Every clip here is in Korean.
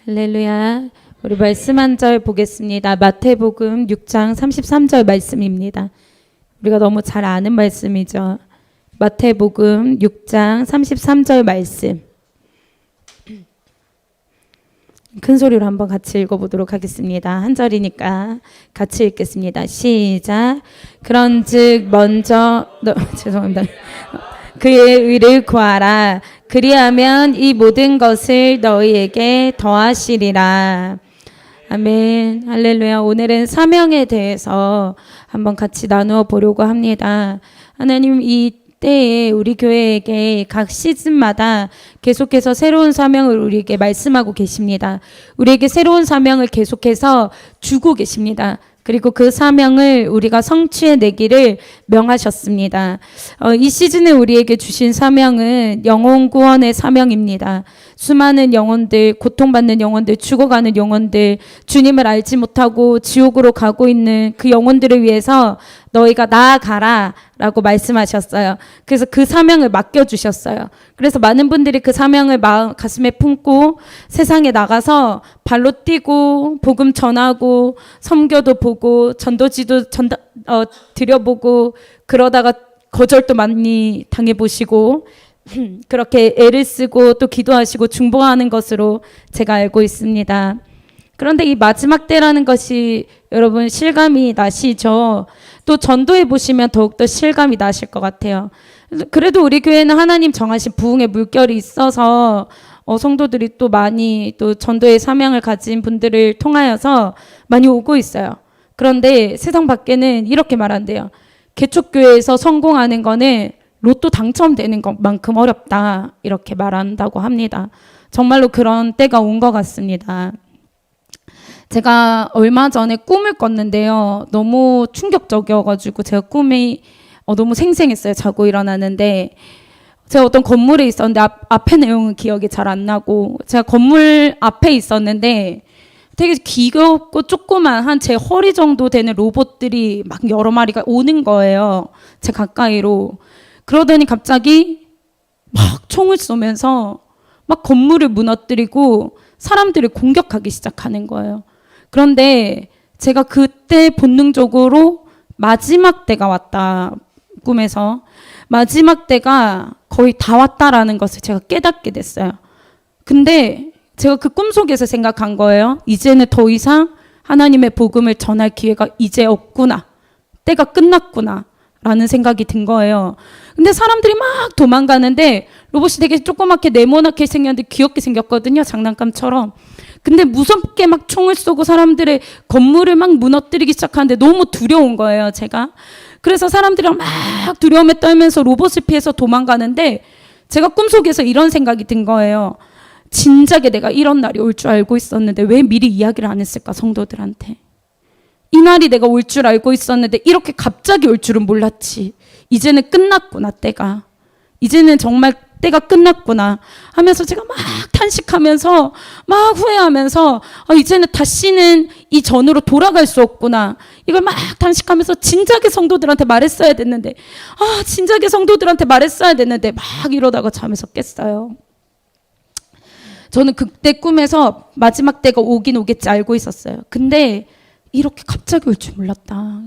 할렐루야. 우리 말씀 한 절 보겠습니다. 마태복음 6장 33절 말씀입니다. 우리가 너무 잘 아는 말씀이죠. 마태복음 6장 33절 말씀. 큰 소리로 한번 같이 읽어보도록 하겠습니다. 한 절이니까 같이 읽겠습니다. 시작. 그런즉 먼저 죄송합니다. 그의 의를 구하라. 그리하면 이 모든 것을 너희에게 더하시리라. 아멘. 할렐루야. 오늘은 사명에 대해서 한번 같이 나누어 보려고 합니다. 하나님 이 때에 우리 교회에게 각 시즌마다 계속해서 새로운 사명을 우리에게 말씀하고 계십니다. 우리에게 새로운 사명을 계속해서 주고 계십니다. 그리고 그 사명을 우리가 성취해내기를 명하셨습니다. 이 시즌에 우리에게 주신 사명은 영혼 구원의 사명입니다. 수많은 영혼들, 고통받는 영혼들, 죽어가는 영혼들, 주님을 알지 못하고 지옥으로 가고 있는 그 영혼들을 위해서 너희가 나아가라 라고 말씀하셨어요. 그래서 그 사명을 맡겨주셨어요. 그래서 많은 분들이 그 사명을 가슴에 품고 세상에 나가서 발로 뛰고 복음 전하고 섬겨도 보고 전도지도 드려보고 그러다가 거절도 많이 당해보시고 그렇게 애를 쓰고 또 기도하시고 중보하는 것으로 제가 알고 있습니다. 그런데 이 마지막 때라는 것이 여러분 실감이 나시죠? 또 전도해 보시면 더욱더 실감이 나실 것 같아요. 그래도 우리 교회는 하나님 정하신 부흥의 물결이 있어서 성도들이 또 많이 또 전도의 사명을 가진 분들을 통하여서 많이 오고 있어요. 그런데 세상 밖에는 이렇게 말한대요. 개척교회에서 성공하는 거는 로또 당첨되는 것만큼 어렵다 이렇게 말한다고 합니다. 정말로 그런 때가 온 것 같습니다. 제가 얼마 전에 꿈을 꿨는데요. 너무 충격적이어가지고 제가 꿈이 너무 생생했어요. 자고 일어나는데 제가 어떤 건물에 있었는데 앞에 내용은 기억이 잘 안 나고 제가 건물 앞에 있었는데 되게 귀엽고 조그만 한 제 허리 정도 되는 로봇들이 막 여러 마리가 오는 거예요. 제 가까이로. 그러더니 갑자기 막 총을 쏘면서 막 건물을 무너뜨리고 사람들을 공격하기 시작하는 거예요. 그런데 제가 그때 본능적으로 마지막 때가 왔다. 꿈에서 마지막 때가 거의 다 왔다라는 것을 제가 깨닫게 됐어요. 근데 제가 그 꿈속에서 생각한 거예요. 이제는 더 이상 하나님의 복음을 전할 기회가 이제 없구나. 때가 끝났구나. 라는 생각이 든 거예요. 근데 사람들이 막 도망가는데 로봇이 되게 조그맣게 네모나게 생겼는데 귀엽게 생겼거든요. 장난감처럼. 근데 무섭게 막 총을 쏘고 사람들의 건물을 막 무너뜨리기 시작하는데 너무 두려운 거예요, 제가. 그래서 사람들이랑 막 두려움에 떨면서 로봇을 피해서 도망가는데 제가 꿈속에서 이런 생각이 든 거예요. 진작에 내가 이런 날이 올 줄 알고 있었는데 왜 미리 이야기를 안 했을까, 성도들한테. 이 날이 내가 올 줄 알고 있었는데 이렇게 갑자기 올 줄은 몰랐지. 이제는 끝났구나, 때가. 이제는 정말 때가 끝났구나 하면서 제가 막 탄식하면서 막 후회하면서 이제는 다시는 이 전으로 돌아갈 수 없구나. 이걸 막 탄식하면서 진작에 성도들한테 말했어야 됐는데 진작에 성도들한테 말했어야 됐는데 막 이러다가 잠에서 깼어요. 저는 그때 꿈에서 마지막 때가 오긴 오겠지 알고 있었어요. 근데 이렇게 갑자기 올 줄 몰랐다.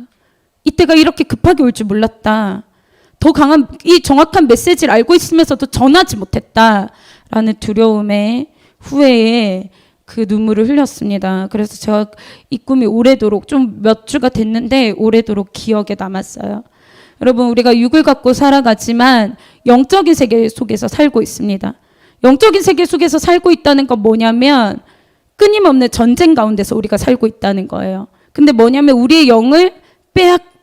이때가 이렇게 급하게 올 줄 몰랐다. 더 강한 이 정확한 메시지를 알고 있으면서도 전하지 못했다라는 두려움에 후회에 그 눈물을 흘렸습니다. 그래서 제가 이 꿈이 오래도록 좀 몇 주가 됐는데 오래도록 기억에 남았어요. 여러분 우리가 육을 갖고 살아가지만 영적인 세계 속에서 살고 있습니다. 영적인 세계 속에서 살고 있다는 건 뭐냐면 끊임없는 전쟁 가운데서 우리가 살고 있다는 거예요. 근데 뭐냐면 우리의 영을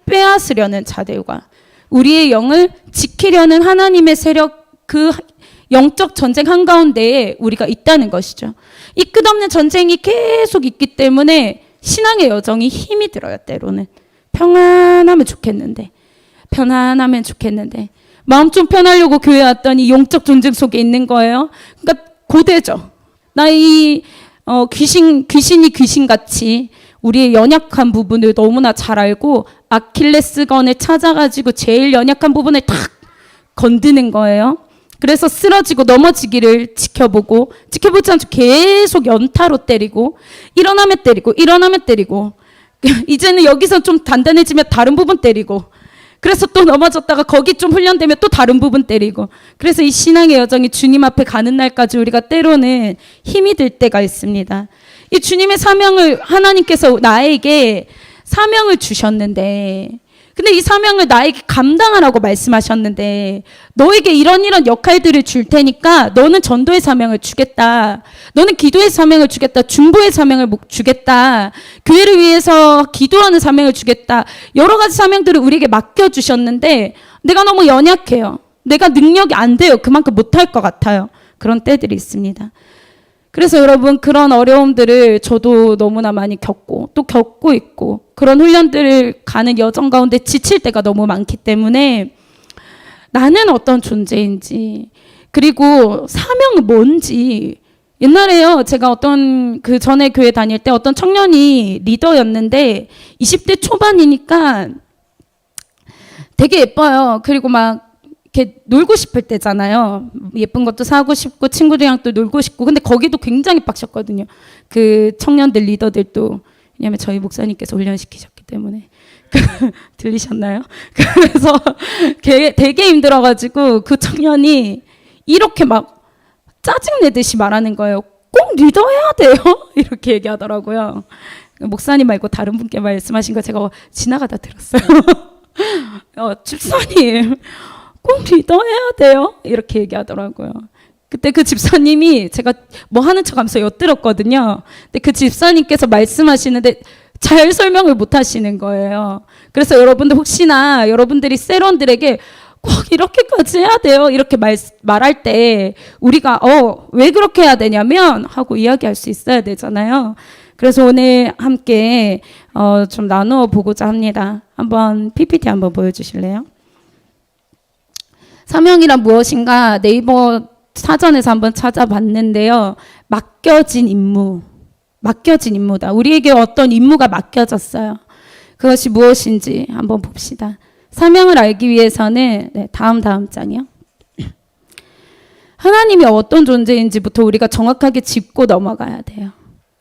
빼앗으려는 자들과 우리의 영을 지키려는 하나님의 세력 그 영적 전쟁 한가운데에 우리가 있다는 것이죠. 이 끝없는 전쟁이 계속 있기 때문에 신앙의 여정이 힘이 들어요. 때로는 편안하면 좋겠는데 마음 좀 편하려고 교회 왔더니 영적 전쟁 속에 있는 거예요. 그러니까 고대죠. 나 이 귀신이 귀신같이 우리의 연약한 부분을 너무나 잘 알고 아킬레스건을 찾아가지고 제일 연약한 부분을 탁 건드는 거예요. 그래서 쓰러지고 넘어지기를 지켜보지 않고 계속 연타로 때리고 일어나면 때리고 이제는 여기서 좀 단단해지면 다른 부분 때리고 그래서 또 넘어졌다가 거기 좀 훈련되면 또 다른 부분 때리고 그래서 이 신앙의 여정이 주님 앞에 가는 날까지 우리가 때로는 힘이 들 때가 있습니다. 이 주님의 사명을 하나님께서 나에게 사명을 주셨는데 근데 이 사명을 나에게 감당하라고 말씀하셨는데 너에게 이런 역할들을 줄 테니까 너는 전도의 사명을 주겠다. 너는 기도의 사명을 주겠다. 중보의 사명을 주겠다. 교회를 위해서 기도하는 사명을 주겠다. 여러 가지 사명들을 우리에게 맡겨주셨는데 내가 너무 연약해요. 내가 능력이 안 돼요. 그만큼 못할 것 같아요. 그런 때들이 있습니다. 그래서 여러분 그런 어려움들을 저도 너무나 많이 겪고 있고 그런 훈련들을 가는 여정 가운데 지칠 때가 너무 많기 때문에 나는 어떤 존재인지 그리고 사명은 뭔지 옛날에요 제가 어떤 그 전에 교회 다닐 때 어떤 청년이 리더였는데 20대 초반이니까 되게 예뻐요. 그리고 막 이렇게 놀고 싶을 때잖아요. 예쁜 것도 사고 싶고 친구들이랑 또 놀고 싶고 근데 거기도 굉장히 빡셨거든요. 그 청년들 리더들도 왜냐하면 저희 목사님께서 훈련시키셨기 때문에 들리셨나요? 그래서 되게 힘들어가지고 그 청년이 이렇게 막 짜증내듯이 말하는 거예요. 꼭 리더 해야 돼요? 이렇게 얘기하더라고요. 목사님 말고 다른 분께 말씀하신 거 제가 지나가다 들었어요. 집사님 꼭 리더 해야 돼요? 이렇게 얘기하더라고요. 그때 그 집사님이 제가 뭐 하는 척 하면서 엿들었거든요. 근데 그 집사님께서 말씀하시는데 잘 설명을 못 하시는 거예요. 그래서 여러분들 혹시나 여러분들이 세론들에게 꼭 이렇게까지 해야 돼요? 이렇게 말할 때 우리가 왜 그렇게 해야 되냐면 하고 이야기할 수 있어야 되잖아요. 그래서 오늘 함께 좀 나누어 보고자 합니다. 한번 PPT 한번 보여주실래요? 사명이란 무엇인가 네이버 사전에서 한번 찾아봤는데요. 맡겨진 임무다. 우리에게 어떤 임무가 맡겨졌어요. 그것이 무엇인지 한번 봅시다. 사명을 알기 위해서는 다음 장이요. 하나님이 어떤 존재인지부터 우리가 정확하게 짚고 넘어가야 돼요.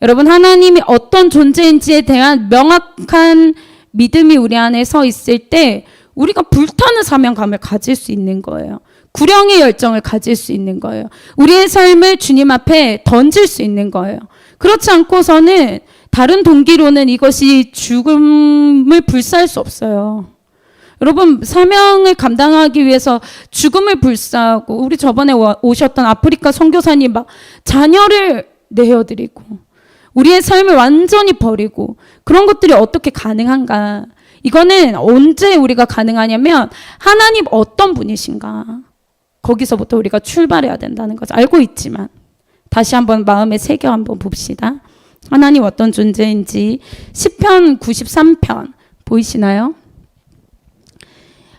여러분 하나님이 어떤 존재인지에 대한 명확한 믿음이 우리 안에 서 있을 때 우리가 불타는 사명감을 가질 수 있는 거예요. 구령의 열정을 가질 수 있는 거예요. 우리의 삶을 주님 앞에 던질 수 있는 거예요. 그렇지 않고서는 다른 동기로는 이것이 죽음을 불사할 수 없어요. 여러분 사명을 감당하기 위해서 죽음을 불사하고 우리 저번에 오셨던 아프리카 선교사님 막 자녀를 내어드리고 우리의 삶을 완전히 버리고 그런 것들이 어떻게 가능한가. 이거는 언제 우리가 가능하냐면 하나님 어떤 분이신가. 거기서부터 우리가 출발해야 된다는 거죠. 알고 있지만 다시 한번 마음에 새겨 한번 봅시다. 하나님 어떤 존재인지 시편 93편 보이시나요?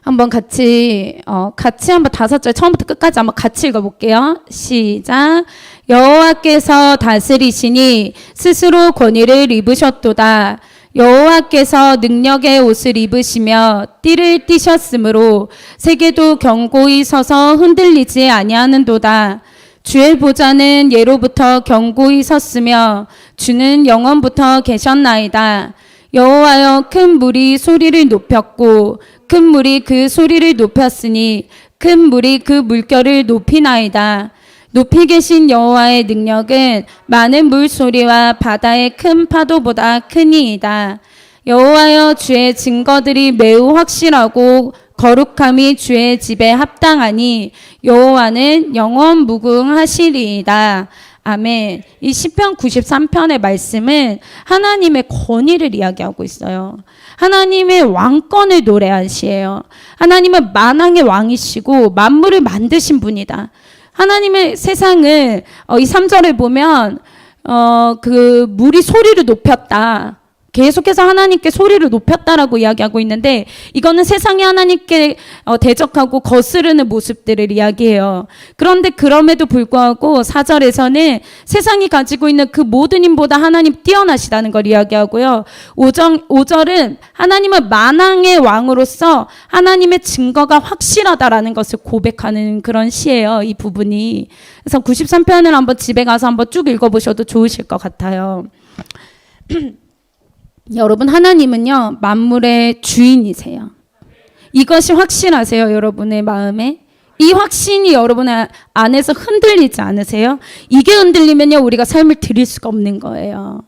한번 같이 한번 5절 처음부터 끝까지 한번 같이 읽어볼게요. 시작. 여호와께서 다스리시니 스스로 권위를 입으셨도다. 여호와께서 능력의 옷을 입으시며 띠를 띠셨으므로 세계도 견고히 서서 흔들리지 아니하는도다. 주의 보좌는 예로부터 견고히 섰으며 주는 영원부터 계셨나이다. 여호와여 큰 물이 소리를 높였고 큰 물이 그 소리를 높였으니 큰 물이 그 물결을 높이나이다. 높이 계신 여호와의 능력은 많은 물소리와 바다의 큰 파도보다 크니이다. 여호와여 주의 증거들이 매우 확실하고 거룩함이 주의 집에 합당하니 여호와는 영원 무궁하시리이다. 아멘. 이 시편 93편의 말씀은 하나님의 권위를 이야기하고 있어요. 하나님의 왕권을 노래한 시예요. 하나님은 만왕의 왕이시고 만물을 만드신 분이다. 하나님의 세상을 이 3절을 보면 그 물이 소리를 높였다. 계속해서 하나님께 소리를 높였다라고 이야기하고 있는데 이거는 세상이 하나님께 대적하고 거스르는 모습들을 이야기해요. 그런데 그럼에도 불구하고 4절에서는 세상이 가지고 있는 그 모든 힘보다 하나님 뛰어나시다는 걸 이야기하고요. 5절은 하나님은 만왕의 왕으로서 하나님의 증거가 확실하다라는 것을 고백하는 그런 시예요. 이 부분이. 그래서 93편을 한번 집에 가서 한번 쭉 읽어보셔도 좋으실 것 같아요. 여러분, 하나님은요 만물의 주인이세요. 이것이 확실하세요, 여러분의 마음에? 이 확신이 여러분의 안에서 흔들리지 않으세요? 이게 흔들리면요 우리가 삶을 드릴 수가 없는 거예요.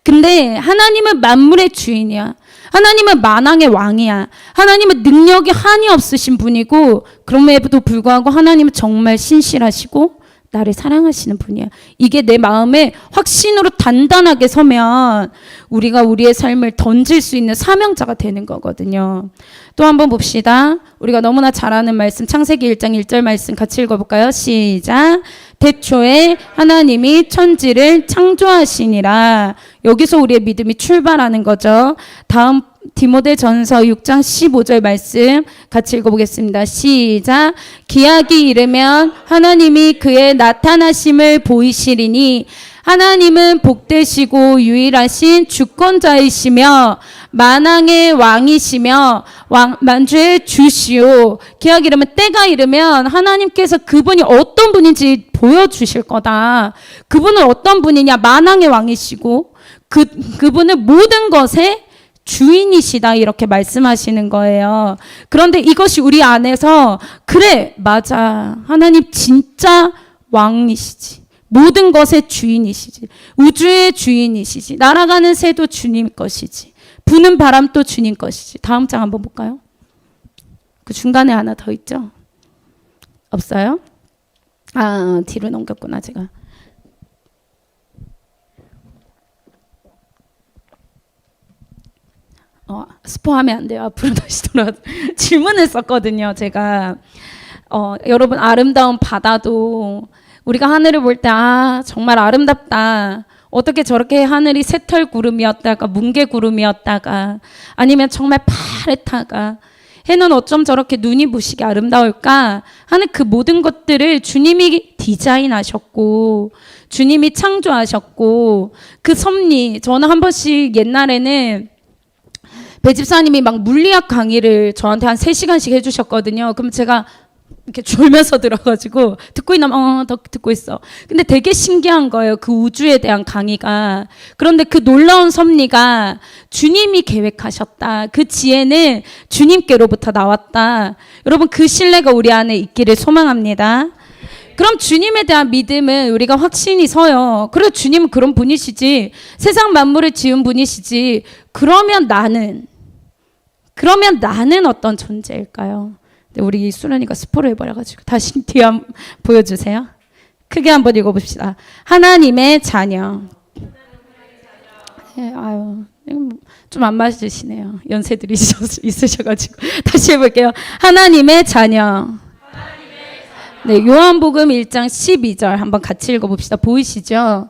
근데 하나님은 만물의 주인이야. 하나님은 만왕의 왕이야. 하나님은 능력이 한이 없으신 분이고, 그럼에도 불구하고 하나님은 정말 신실하시고 나를 사랑하시는 분이야. 이게 내 마음에 확신으로 단단하게 서면 우리가 우리의 삶을 던질 수 있는 사명자가 되는 거거든요. 또 한번 봅시다. 우리가 너무나 잘 아는 말씀, 창세기 1장 1절 말씀 같이 읽어볼까요? 시작. 태초에 하나님이 천지를 창조하시니라. 여기서 우리의 믿음이 출발하는 거죠. 다음 디모데전서 6장 15절 말씀 같이 읽어보겠습니다. 시작. 기약이 이르면 하나님이 그의 나타나심을 보이시리니 하나님은 복되시고 유일하신 주권자이시며 만왕의 왕이시며 만주의 주시오. 기약이 이르면, 때가 이르면 하나님께서 그분이 어떤 분인지 보여주실 거다. 그분은 어떤 분이냐? 만왕의 왕이시고 그분은 모든 것에 주인이시다, 이렇게 말씀하시는 거예요. 그런데 이것이 우리 안에서, 그래, 맞아, 하나님 진짜 왕이시지, 모든 것의 주인이시지, 우주의 주인이시지, 날아가는 새도 주님 것이지, 부는 바람도 주님 것이지. 다음 장 한번 볼까요? 그 중간에 하나 더 있죠? 없어요? 뒤로 넘겼구나 제가. 스포하면 안 돼요. 앞으로 다시 돌아. 질문을 썼거든요, 제가. 여러분, 아름다운 바다도 우리가 하늘을 볼 때, 정말 아름답다. 어떻게 저렇게 하늘이 새털 구름이었다가 뭉게 구름이었다가 아니면 정말 파랗다가 해는 어쩜 저렇게 눈이 부시게 아름다울까 하는 그 모든 것들을 주님이 디자인하셨고 주님이 창조하셨고, 그 섭리, 저는 한 번씩 옛날에는 배집사님이 막 물리학 강의를 저한테 한 3시간씩 해주셨거든요. 그럼 제가 이렇게 졸면서 들어가지고 듣고 있나? 더 듣고 있어. 근데 되게 신기한 거예요, 그 우주에 대한 강의가. 그런데 그 놀라운 섭리가 주님이 계획하셨다. 그 지혜는 주님께로부터 나왔다. 여러분, 그 신뢰가 우리 안에 있기를 소망합니다. 그럼 주님에 대한 믿음은 우리가 확신이 서요. 그래, 주님은 그런 분이시지, 세상 만물을 지은 분이시지. 그러면 나는 어떤 존재일까요? 우리 수련이가 스포를 해버려가지고 다시 뒤에 한번 보여주세요. 크게 한번 읽어봅시다. 하나님의 자녀. 좀 안 맞으시네요. 연세들이 있으셔가지고. 다시 해볼게요. 하나님의 자녀. 네, 요한복음 1장 12절 한번 같이 읽어봅시다. 보이시죠?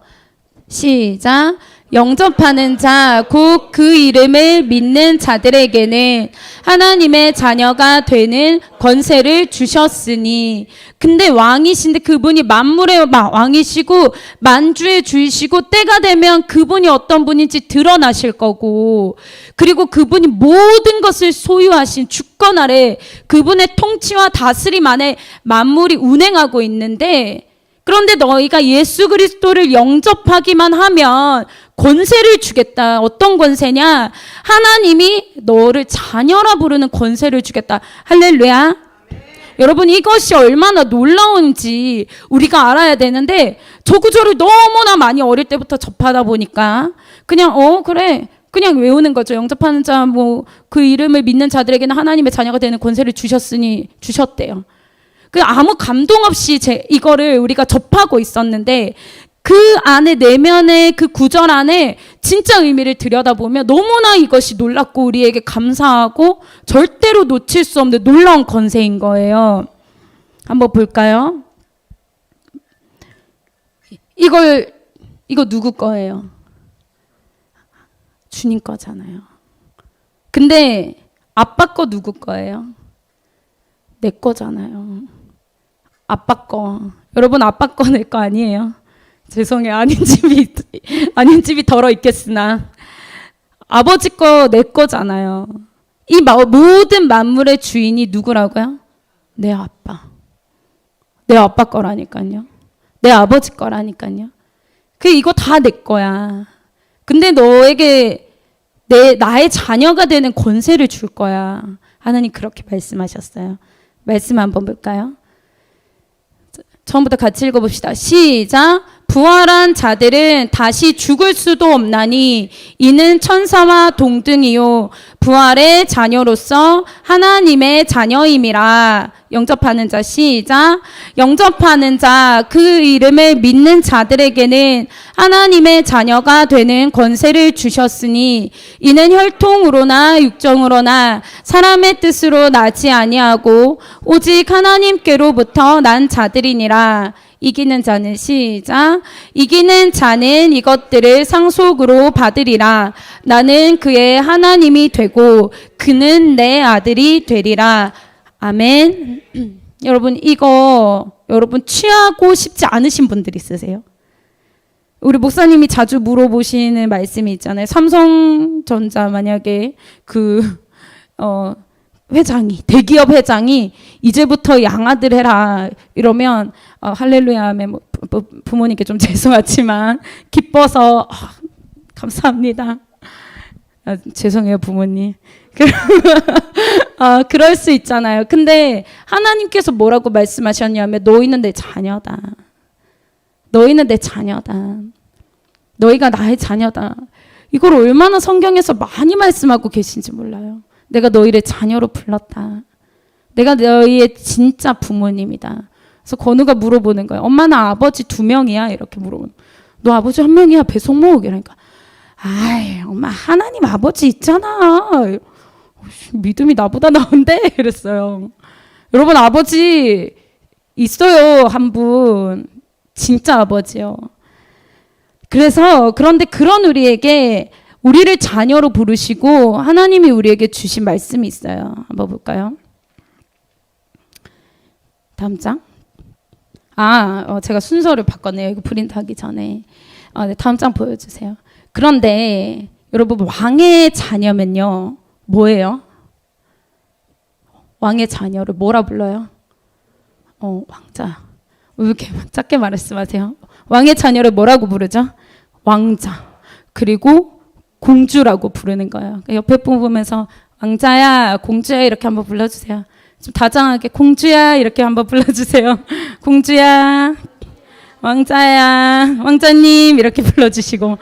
시작. 영접하는 자, 곧 그 이름을 믿는 자들에게는 하나님의 자녀가 되는 권세를 주셨으니. 근데 왕이신데 그분이 만물의 왕이시고 만주의 주이시고, 때가 되면 그분이 어떤 분인지 드러나실 거고, 그리고 그분이 모든 것을 소유하신 주권 아래 그분의 통치와 다스림 안에 만물이 운행하고 있는데, 그런데 너희가 예수 그리스도를 영접하기만 하면 권세를 주겠다. 어떤 권세냐? 하나님이 너를 자녀라 부르는 권세를 주겠다. 할렐루야. 여러분, 이것이 얼마나 놀라운지 우리가 알아야 되는데, 저 구절을 너무나 많이 어릴 때부터 접하다 보니까 그냥 그래, 그냥 외우는 거죠. 영접하는 자, 그 이름을 믿는 자들에게는 하나님의 자녀가 되는 권세를 주셨으니, 주셨대요. 그 아무 감동 없이 이거를 우리가 접하고 있었는데, 그 안에, 내면의 그 구절 안에 진짜 의미를 들여다보면 너무나 이것이 놀랍고 우리에게 감사하고 절대로 놓칠 수 없는 놀라운 권세인 거예요. 한번 볼까요? 이거 누구 거예요? 주님 거잖아요. 근데 아빠 거 누구 거예요? 내 거잖아요. 아빠 거. 여러분, 아빠 거 내 거 아니에요? 죄송해요. 아닌 집이 덜어 있겠으나 아버지 거 내 거잖아요. 이 모든 만물의 주인이 누구라고요? 내 아빠. 내 아빠 거라니까요. 내 아버지 거라니까요. 이거 다 내 거야. 근데 너에게 나의 자녀가 되는 권세를 줄 거야. 하나님 그렇게 말씀하셨어요. 말씀 한번 볼까요? 처음부터 같이 읽어봅시다. 시작. 부활한 자들은 다시 죽을 수도 없나니 이는 천사와 동등이요 부활의 자녀로서 하나님의 자녀임이라. 영접하는 자 시작. 영접하는 자 그 이름을 믿는 자들에게는 하나님의 자녀가 되는 권세를 주셨으니 이는 혈통으로나 육정으로나 사람의 뜻으로 나지 아니하고 오직 하나님께로부터 난 자들이니라. 이기는 자는 시작. 이기는 자는 이것들을 상속으로 받으리라. 나는 그의 하나님이 되고 그는 내 아들이 되리라. 아멘. 여러분, 이거 여러분 취하고 싶지 않으신 분들 있으세요? 우리 목사님이 자주 물어보시는 말씀이 있잖아요. 삼성전자 만약에 회장이, 대기업 회장이 이제부터 양아들 해라 이러면 할렐루야 하면 부모님께 좀 죄송하지만 기뻐서 감사합니다. 죄송해요 부모님. 그럴 수 있잖아요. 근데 하나님께서 뭐라고 말씀하셨냐면 너희는 내 자녀다. 너희는 내 자녀다. 너희가 나의 자녀다. 이걸 얼마나 성경에서 많이 말씀하고 계신지 몰라요. 내가 너희를 자녀로 불렀다. 내가 너희의 진짜 부모님이다. 그래서 건우가 물어보는 거예요. 엄마 나 아버지 2명이야? 이렇게 물어보는 거예요. 너 아버지 1명이야? 배송모? 이러니까 아이 엄마 하나님 아버지 있잖아. 믿음이 나보다 나은데? 이랬어요. 여러분 아버지 있어요. 한 분. 진짜 아버지요. 그런데 그런 우리에게 우리를 자녀로 부르시고 하나님이 우리에게 주신 말씀이 있어요. 한번 볼까요? 다음 장. 제가 순서를 바꿨네요. 이거 프린트하기 전에. 네, 다음 장 보여주세요. 그런데 여러분 왕의 자녀면요. 뭐예요? 왕의 자녀를 뭐라 불러요? 왕자. 왜 이렇게 작게 말씀하세요? 왕의 자녀를 뭐라고 부르죠? 왕자. 그리고 공주라고 부르는 거예요. 옆에 분 보면서 왕자야, 공주야 이렇게 한번 불러주세요. 좀 다정하게 공주야 이렇게 한번 불러주세요. 공주야, 왕자야, 왕자님 이렇게 불러주시고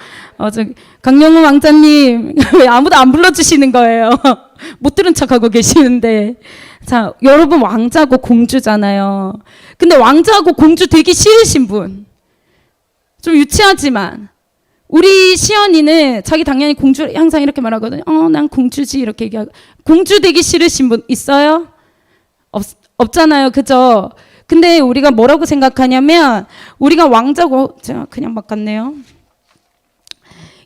강영우 왕자님 왜 아무도 안 불러주시는 거예요. 못 들은 척하고 계시는데 자 여러분 왕자고 공주잖아요. 근데 왕자고 공주 되기 싫으신 분 좀 유치하지만 우리 시연이는 자기 당연히 공주 항상 이렇게 말하거든요. 난 공주지 이렇게 얘기하고 공주 되기 싫으신 분 있어요? 없잖아요. 그죠? 근데 우리가 뭐라고 생각하냐면 우리가 왕자고 제가 그냥 바꿨네요.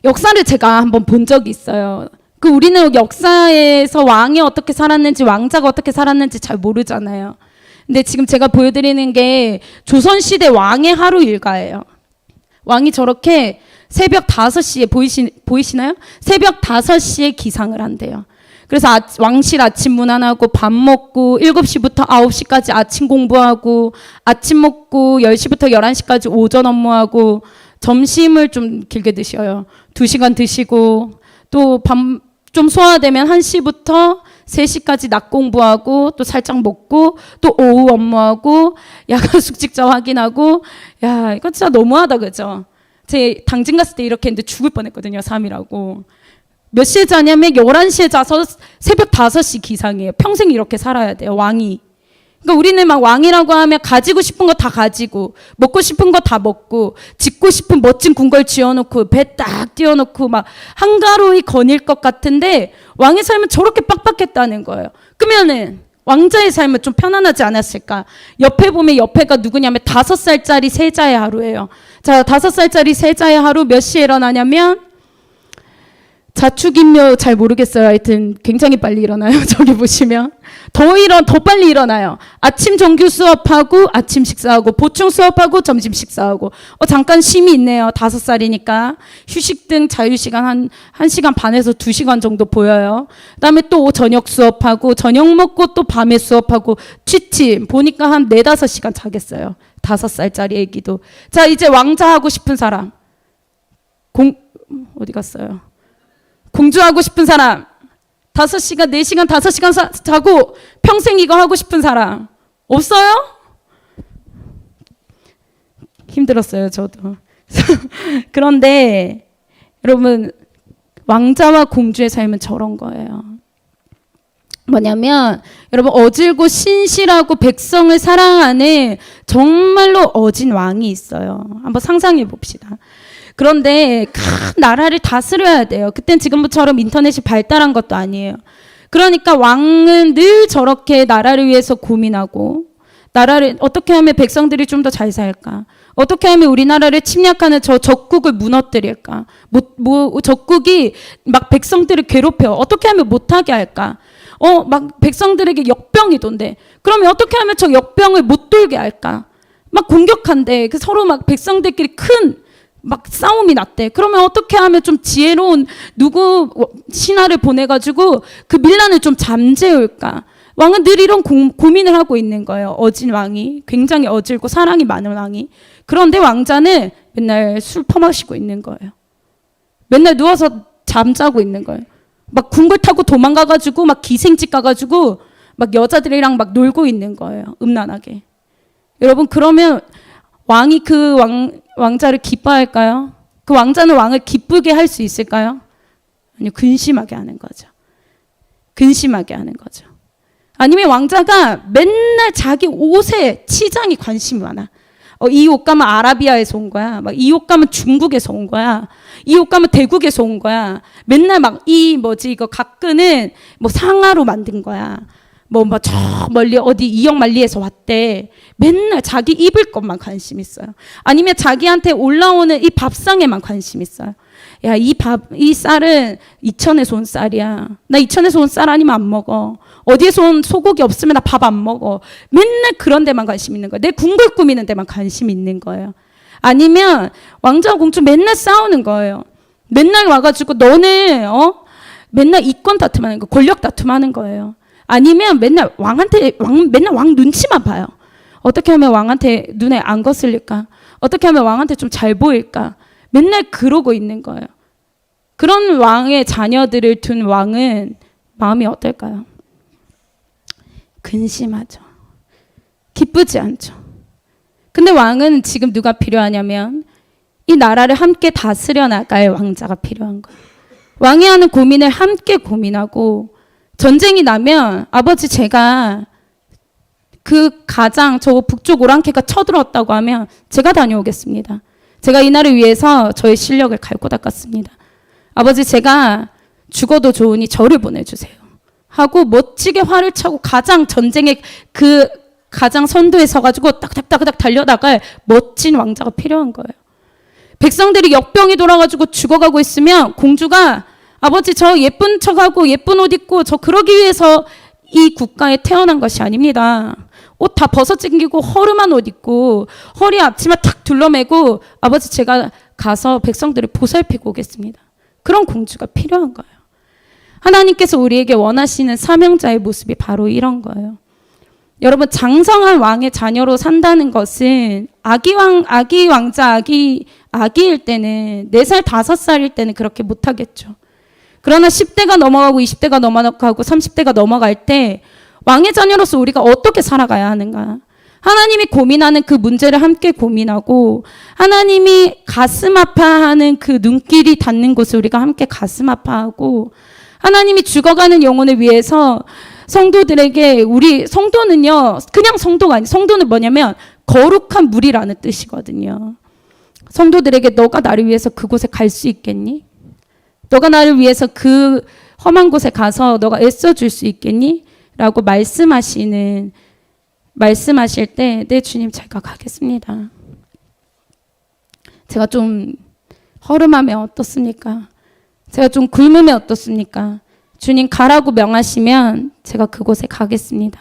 역사를 제가 한번 본 적이 있어요. 우리는 역사에서 왕이 어떻게 살았는지 왕자가 어떻게 살았는지 잘 모르잖아요. 근데 지금 제가 보여드리는 게 조선시대 왕의 하루 일과예요. 왕이 저렇게 새벽 5시에 보이시나요? 새벽 5시에 기상을 한대요. 그래서 왕실 아침 문안하고 밥 먹고 7시부터 9시까지 아침 공부하고 아침 먹고 10시부터 11시까지 오전 업무하고 점심을 좀 길게 드셔요. 2시간 드시고 또 밥 좀 소화되면 1시부터 3시까지 낮 공부하고 또 살짝 먹고 또 오후 업무하고 야간 숙직자 확인하고 야 이거 진짜 너무하다 그죠? 제 당진 갔을 때 이렇게 했는데 죽을 뻔했거든요. 3일하고. 몇 시에 자냐면 11시에 자서 새벽 5시 기상이에요. 평생 이렇게 살아야 돼요. 왕이. 그러니까 우리는 막 왕이라고 하면 가지고 싶은 거 다 가지고 먹고 싶은 거 다 먹고 짓고 싶은 멋진 궁궐 지어놓고 배 딱 띄워놓고 막 한가로이 거닐 것 같은데 왕의 삶은 저렇게 빡빡했다는 거예요. 그러면은 왕자의 삶은 좀 편안하지 않았을까? 옆에 보면 옆에가 누구냐면 5살짜리 세자의 하루예요. 자, 5살짜리 세자의 하루 몇 시에 일어나냐면 자축인묘 잘 모르겠어요. 하여튼 굉장히 빨리 일어나요. 저기 보시면 더 빨리 일어나요. 아침 정규 수업하고 아침 식사하고 보충 수업하고 점심 식사하고 잠깐 쉼이 있네요. 5살이니까 휴식 등 자유시간 한 1시간 반에서 2시간 정도 보여요. 그다음에 또 저녁 수업하고 저녁 먹고 또 밤에 수업하고 취침 보니까 한 4-5시간 자겠어요. 5살짜리 애기도. 자, 이제 왕자 하고 싶은 사람. 어디 갔어요? 공주하고 싶은 사람. 5시간, 4시간, 5시간 자고 평생 이거 하고 싶은 사람 없어요? 힘들었어요, 저도. 그런데 여러분, 왕자와 공주의 삶은 저런 거예요. 뭐냐면 여러분, 어질고 신실하고 백성을 사랑하는 정말로 어진 왕이 있어요. 한번 상상해 봅시다. 그런데 큰 나라를 다스려야 돼요. 그땐 지금처럼 인터넷이 발달한 것도 아니에요. 그러니까 왕은 늘 저렇게 나라를 위해서 고민하고, 나라를 어떻게 하면 백성들이 좀 더 잘 살까? 어떻게 하면 우리나라를 침략하는 저 적국을 무너뜨릴까? 적국이 막 백성들을 괴롭혀. 어떻게 하면 못하게 할까? 막 백성들에게 역병이 돈대. 그러면 어떻게 하면 저 역병을 못 돌게 할까? 막 공격한대. 서로 막 백성들끼리 막 싸움이 났대. 그러면 어떻게 하면 좀 지혜로운 신하를 보내가지고 그 밀란을 좀 잠재울까? 왕은 늘 이런 고민을 하고 있는 거예요. 어진 왕이. 굉장히 어질고 사랑이 많은 왕이. 그런데 왕자는 맨날 술 퍼마시고 있는 거예요. 맨날 누워서 잠자고 있는 거예요. 막 궁궐 타고 도망가가지고 막 기생집 가가지고 막 여자들이랑 막 놀고 있는 거예요. 음란하게. 여러분, 그러면 왕이 그 왕자를 기뻐할까요? 그 왕자는 왕을 기쁘게 할 수 있을까요? 아니요, 근심하게 하는 거죠. 근심하게 하는 거죠. 아니면 왕자가 맨날 자기 옷에 치장이 관심이 많아. 이 옷감은 아라비아에서 온 거야. 막 이 옷감은 중국에서 온 거야. 이 옷감은 대국에서 온 거야. 맨날 막 이거 각근은 뭐 상하로 만든 거야. 저 멀리 어디 이역만리에서 왔대. 맨날 자기 입을 것만 관심 있어요. 아니면 자기한테 올라오는 이 밥상에만 관심 있어요. 야, 이 쌀은 이천에서 온 쌀이야. 나 이천에서 온 쌀 아니면 안 먹어. 어디에서 온 소고기 없으면 나 밥 안 먹어. 맨날 그런 데만 관심 있는 거예요. 내 궁궐 꾸미는 데만 관심 있는 거예요. 아니면 왕자와 공주 맨날 싸우는 거예요. 맨날 와가지고 너는 맨날 이권 다툼하는 거, 권력 다툼하는 거예요. 아니면 맨날 맨날 왕 눈치만 봐요. 어떻게 하면 왕한테 눈에 안 거슬릴까? 어떻게 하면 왕한테 좀 잘 보일까? 맨날 그러고 있는 거예요. 그런 왕의 자녀들을 둔 왕은 마음이 어떨까요? 근심하죠. 기쁘지 않죠. 근데 왕은 지금 누가 필요하냐면 이 나라를 함께 다스려 나갈 왕자가 필요한 거예요. 왕이 하는 고민을 함께 고민하고, 전쟁이 나면 아버지 제가 저 북쪽 오랑캐가 쳐들어왔다고 하면 제가 다녀오겠습니다. 제가 이 나라를 위해서 저의 실력을 갈고 닦았습니다. 아버지 제가 죽어도 좋으니 저를 보내주세요. 하고 멋지게 활을 차고 전쟁의 가장 선두에 서가지고 딱딱딱딱 달려나갈 멋진 왕자가 필요한 거예요. 백성들이 역병이 돌아가지고 죽어가고 있으면 공주가 아버지 저 예쁜 척하고 예쁜 옷 입고 저 그러기 위해서 이 국가에 태어난 것이 아닙니다. 옷 다 벗어찡기고 허름한 옷 입고 허리 앞치마 탁 둘러매고 아버지 제가 가서 백성들을 보살피고 오겠습니다. 그런 공주가 필요한 거예요. 하나님께서 우리에게 원하시는 사명자의 모습이 바로 이런 거예요. 여러분, 장성한 왕의 자녀로 산다는 것은 아기일 때는 4살, 5살일 때는 그렇게 못하겠죠. 그러나 10대가 넘어가고 20대가 넘어가고 30대가 넘어갈 때 왕의 자녀로서 우리가 어떻게 살아가야 하는가? 하나님이 고민하는 그 문제를 함께 고민하고, 하나님이 가슴 아파하는 그 눈길이 닿는 곳을 우리가 함께 가슴 아파하고, 하나님이 죽어가는 영혼을 위해서 성도들에게, 우리 성도는요, 그냥 성도가 아니에요. 성도는 뭐냐면 거룩한 물이라는 뜻이거든요. 성도들에게 너가 나를 위해서 그곳에 갈 수 있겠니? 너가 나를 위해서 그 험한 곳에 가서 너가 애써줄 수 있겠니? 라고 말씀하실 때, 네 주님 제가 가겠습니다. 제가 좀 허름하면 어떻습니까? 제가 좀 굶으면 어떻습니까? 주님 가라고 명하시면 제가 그곳에 가겠습니다.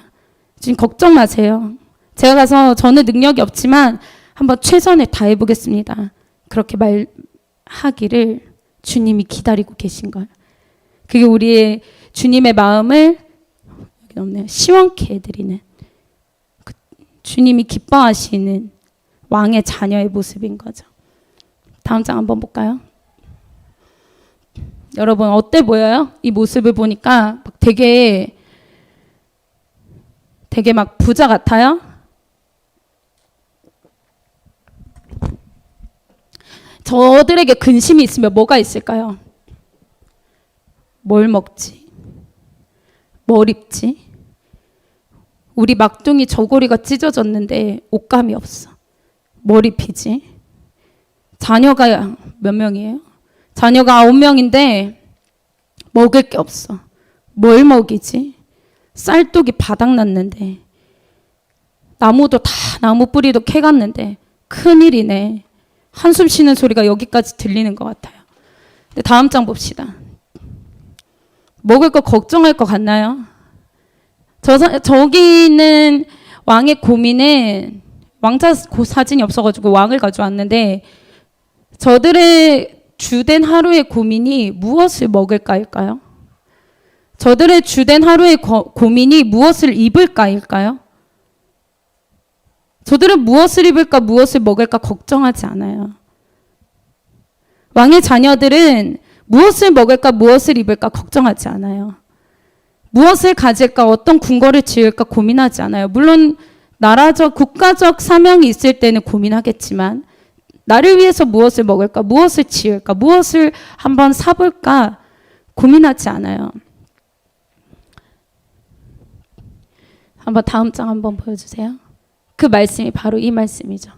주님 걱정 마세요. 제가 가서 저는 능력이 없지만 한번 최선을 다해 보겠습니다. 그렇게 말하기를 주님이 기다리고 계신 걸. 그게 우리의 주님의 마음을 여기 없네요. 시원케 해드리는 그 주님이 기뻐하시는 왕의 자녀의 모습인 거죠. 다음 장 한번 볼까요? 여러분 어때 보여요? 이 모습을 보니까 되게 막 부자 같아요? 저들에게 근심이 있으면 뭐가 있을까요? 뭘 먹지? 뭘 입지? 우리 막둥이 저고리가 찢어졌는데 옷감이 없어. 뭘 입히지? 자녀가 몇 명이에요? 자녀가 9명인데 먹을 게 없어. 뭘 먹이지? 쌀독이 바닥났는데 나무도 다 나무 뿌리도 캐갔는데 큰일이네. 한숨 쉬는 소리가 여기까지 들리는 것 같아요. 근데 다음 장 봅시다. 먹을 거 걱정할 것 같나요? 저기 있는 왕의 고민은 왕자 사진이 없어가지고 왕을 가져왔는데 저들의 주된 하루의 고민이 무엇을 먹을까일까요? 저들의 주된 하루의 고민이 무엇을 입을까일까요? 저들은 무엇을 입을까 무엇을 먹을까 걱정하지 않아요. 왕의 자녀들은 무엇을 먹을까 무엇을 입을까 걱정하지 않아요. 무엇을 가질까 어떤 궁궐을 지을까 고민하지 않아요. 물론 나라적 국가적 사명이 있을 때는 고민하겠지만 나를 위해서 무엇을 먹을까 무엇을 지을까 무엇을 한번 사볼까 고민하지 않아요. 한번 다음 장 한번 보여주세요. 그 말씀이 바로 이 말씀이죠.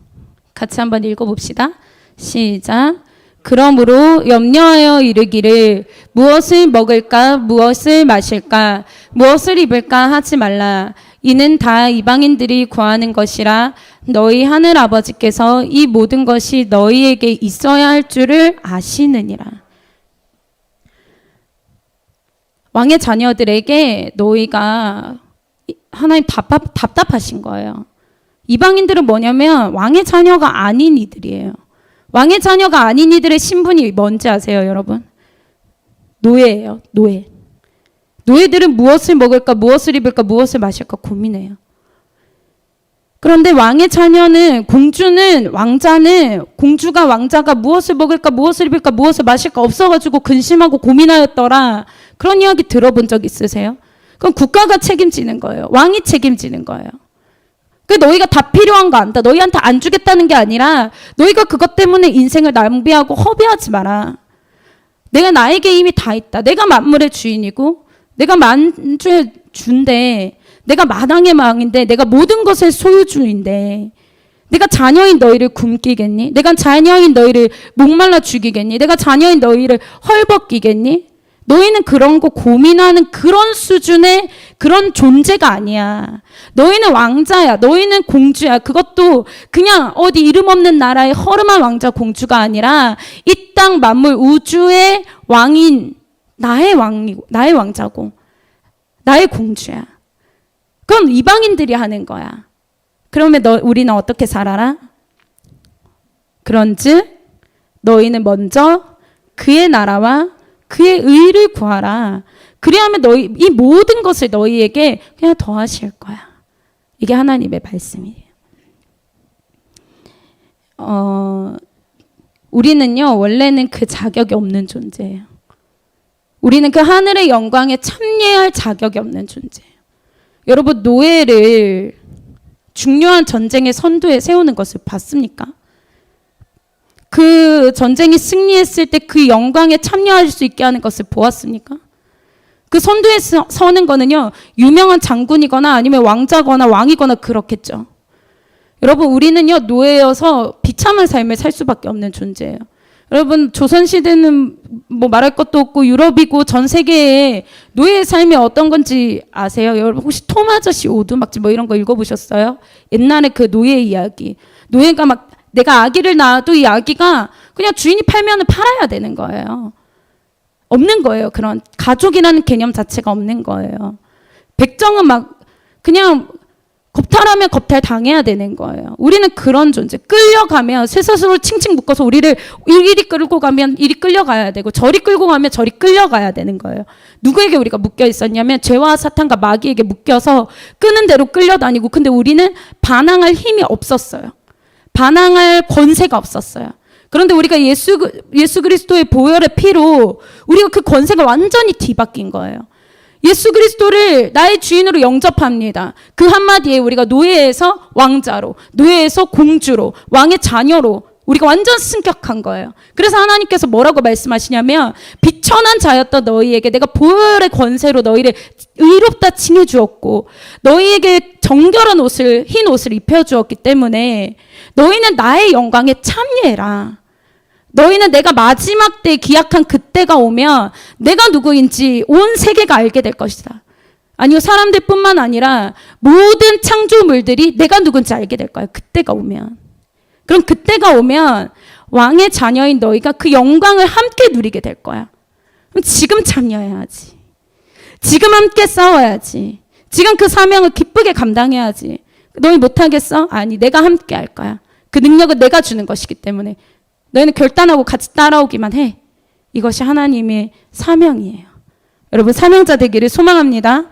같이 한번 읽어봅시다. 시작. 그러므로 염려하여 이르기를 무엇을 먹을까 무엇을 마실까 무엇을 입을까 하지 말라. 이는 다 이방인들이 구하는 것이라 너희 하늘 아버지께서 이 모든 것이 너희에게 있어야 할 줄을 아시느니라. 왕의 자녀들에게 너희가 하나님 답답하신 거예요. 이방인들은 뭐냐면 왕의 자녀가 아닌 이들이에요. 왕의 자녀가 아닌 이들의 신분이 뭔지 아세요, 여러분? 노예예요, 노예. 노예들은 무엇을 먹을까, 무엇을 입을까, 무엇을 마실까 고민해요. 그런데 왕의 자녀는, 공주는, 왕자는, 공주가 왕자가 무엇을 먹을까, 무엇을 입을까, 무엇을 마실까 없어가지고 근심하고 고민하였더라. 그런 이야기 들어본 적 있으세요? 그건 국가가 책임지는 거예요. 왕이 책임지는 거예요. 그 너희가 다 필요한 거 안다. 너희한테 안 주겠다는 게 아니라 너희가 그것 때문에 인생을 낭비하고 허비하지 마라. 내가 나에게 이미 다 있다. 내가 만물의 주인이고 내가 만주의 주인데 내가 만왕의 왕인데 내가 모든 것의 소유주인데 내가 자녀인 너희를 굶기겠니? 내가 자녀인 너희를 목말라 죽이겠니? 내가 자녀인 너희를 헐벗기겠니? 너희는 그런 거 고민하는 그런 수준의 그런 존재가 아니야. 너희는 왕자야. 너희는 공주야. 그것도 그냥 어디 이름 없는 나라의 허름한 왕자 공주가 아니라 이 땅 만물 우주의 왕인 나의 왕이고 나의 왕자고 나의 공주야. 그건 이방인들이 하는 거야. 그러면 우리는 어떻게 살아라? 그런즉 너희는 먼저 그의 나라와 그의 의를 구하라. 그리하면 너희 이 모든 것을 너희에게 그냥 더하실 거야. 이게 하나님의 말씀이에요. 우리는요 원래는 그 자격이 없는 존재예요. 우리는 그 하늘의 영광에 참여할 자격이 없는 존재예요. 여러분 노예를 중요한 전쟁의 선두에 세우는 것을 봤습니까? 그 전쟁이 승리했을 때 그 영광에 참여할 수 있게 하는 것을 보았습니까? 그 선두에 서는 거는요 유명한 장군이거나 아니면 왕자거나 왕이거나 그렇겠죠. 여러분 우리는요 노예여서 비참한 삶을 살 수밖에 없는 존재예요. 여러분 조선시대는 뭐 말할 것도 없고 유럽이고 전 세계에 노예의 삶이 어떤 건지 아세요? 여러분 혹시 톰 아저씨 오두막집 뭐 이런 거 읽어보셨어요? 옛날에 그 노예 이야기. 노예가 막 내가 아기를 낳아도 이 아기가 그냥 주인이 팔면은 팔아야 되는 거예요. 없는 거예요. 그런 가족이라는 개념 자체가 없는 거예요. 백정은 막 그냥 겁탈하면 겁탈 당해야 되는 거예요. 우리는 그런 존재. 끌려가면 쇠사슬로 칭칭 묶어서 우리를 이리 끌고 가면 이리 끌려가야 되고 저리 끌고 가면 저리 끌려가야 되는 거예요. 누구에게 우리가 묶여 있었냐면 죄와 사탄과 마귀에게 묶여서 끄는 대로 끌려다니고, 근데 우리는 반항할 힘이 없었어요. 반항할 권세가 없었어요. 그런데 우리가 예수 그리스도의 보혈의 피로 우리가 그 권세가 완전히 뒤바뀐 거예요. 예수 그리스도를 나의 주인으로 영접합니다. 그 한마디에 우리가 노예에서 왕자로, 노예에서 공주로, 왕의 자녀로 우리가 완전 승격한 거예요. 그래서 하나님께서 뭐라고 말씀하시냐면, 비천한 자였던 너희에게 내가 보혈의 권세로 너희를 의롭다 칭해 주었고 너희에게 정결한 옷을, 흰 옷을 입혀 주었기 때문에 너희는 나의 영광에 참여해라. 너희는 내가 마지막 때 기약한 그때가 오면 내가 누구인지 온 세계가 알게 될 것이다. 아니요, 사람들뿐만 아니라 모든 창조물들이 내가 누군지 알게 될 거예요. 그때가 오면. 그럼 그때가 오면 왕의 자녀인 너희가 그 영광을 함께 누리게 될 거야. 그럼 지금 참여해야지. 지금 함께 싸워야지. 지금 그 사명을 기쁘게 감당해야지. 너희 못하겠어? 아니, 내가 함께 할 거야. 그 능력은 내가 주는 것이기 때문에 너희는 결단하고 같이 따라오기만 해. 이것이 하나님의 사명이에요. 여러분, 사명자 되기를 소망합니다.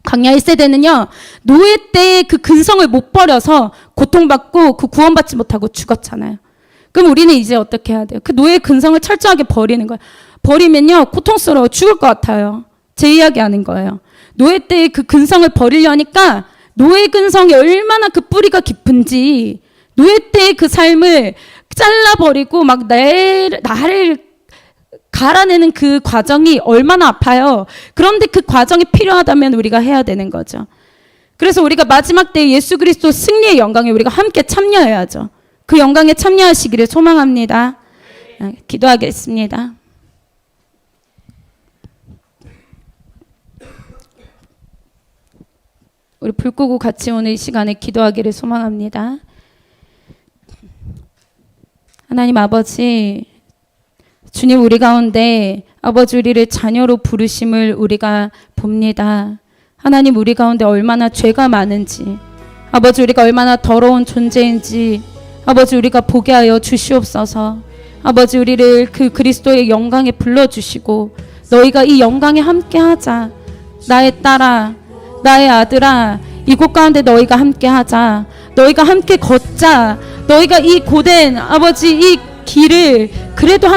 광야 1세대는요, 노예 때의 그 근성을 못 버려서 고통받고 그 구원받지 못하고 죽었잖아요. 그럼 우리는 이제 어떻게 해야 돼요? 그 노예의 근성을 철저하게 버리는 거예요. 버리면요, 고통스러워 죽을 것 같아요. 제 이야기 하는 거예요. 노예 때의 그 근성을 버리려니까 노예 근성이 얼마나 그 뿌리가 깊은지, 노예 때의 그 삶을 잘라버리고 막 나를 갈아내는 그 과정이 얼마나 아파요. 그런데 그 과정이 필요하다면 우리가 해야 되는 거죠. 그래서 우리가 마지막 때 예수 그리스도 승리의 영광에 우리가 함께 참여해야죠. 그 영광에 참여하시기를 소망합니다. 기도하겠습니다. 우리 불 끄고 같이 오늘 이 시간에 기도하기를 소망합니다. 하나님 아버지, 주님, 우리 가운데 아버지 우리를 자녀로 부르심을 우리가 봅니다. 하나님, 우리 가운데 얼마나 죄가 많은지, 아버지 우리가 얼마나 더러운 존재인지 아버지 우리가 보게 하여 주시옵소서. 아버지 우리를 그 그리스도의 영광에 불러주시고 너희가 이 영광에 함께하자. 나의 딸아, 나의 아들아, 이곳 가운데 너희가 함께하자. 너희가 함께 걷자. 너희가 이 고된 아버지 이 길을 그래도 함께